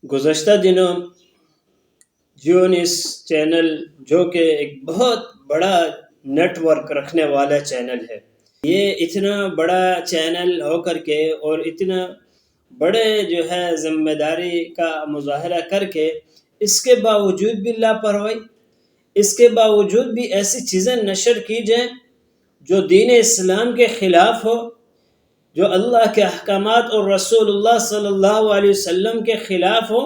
گزشتہ دنوں Jio news channel جو کہ ایک بہت بڑا نیٹ ورک رکھنے والا چینل ہے، یہ اتنا بڑا چینل ہو کر کے اور اتنا بڑے جو ہے ذمہ داری کا مظاہرہ کر کے اس کے باوجود بھی لاپرواہی، اس کے باوجود بھی ایسی چیزیں نشر کی جائیں جو دین اسلام کے خلاف ہو، جو اللہ کے احکامات اور رسول اللہ صلی اللہ علیہ وسلم کے خلاف ہو،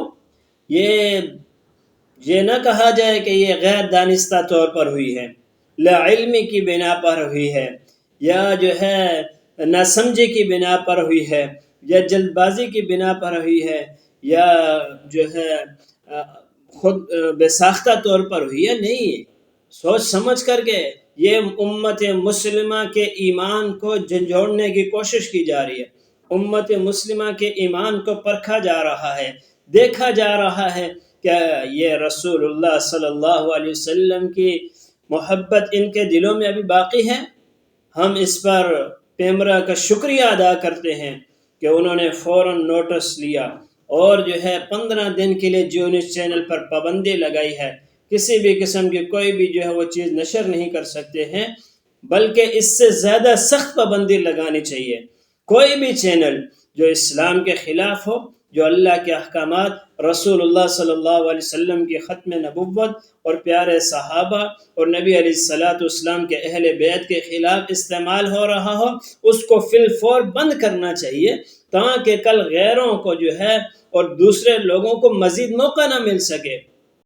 یہ نہ کہا جائے کہ یہ غیر دانستہ طور پر ہوئی ہے، لا علمی کی بنا پر ہوئی ہے، یا جو ہے نہ سمجھے کی بنا پر ہوئی ہے، یا جلد بازی کی بنا پر ہوئی ہے، یا جو ہے خود بے ساختہ طور پر ہوئی ہے۔ نہیں، سوچ سمجھ کر کے یہ امت مسلمہ کے ایمان کو جھنجھوڑنے کی کوشش کی جا رہی ہے، امت مسلمہ کے ایمان کو پرکھا جا رہا ہے، دیکھا جا رہا ہے کہ یہ رسول اللہ صلی اللہ علیہ وسلم کی محبت ان کے دلوں میں ابھی باقی ہے۔ ہم اس پر پیمرا کا شکریہ ادا کرتے ہیں کہ انہوں نے فوراً نوٹس لیا اور جو ہے 15 دن کے لیے جیو نیوز چینل پر پابندی لگائی ہے، کسی بھی قسم کی کوئی بھی جو ہے وہ چیز نشر نہیں کر سکتے ہیں، بلکہ اس سے زیادہ سخت پابندی لگانی چاہیے۔ کوئی بھی چینل جو اسلام کے خلاف ہو، جو اللہ کے احکامات، رسول اللہ صلی اللہ علیہ وسلم کی ختم نبوت اور پیارے صحابہ اور نبی علیہ الصلوۃ والسلام کے اہل بیت کے خلاف استعمال ہو رہا ہو، اس کو فی الفور بند کرنا چاہیے، تاکہ کل غیروں کو جو ہے اور دوسرے لوگوں کو مزید موقع نہ مل سکے۔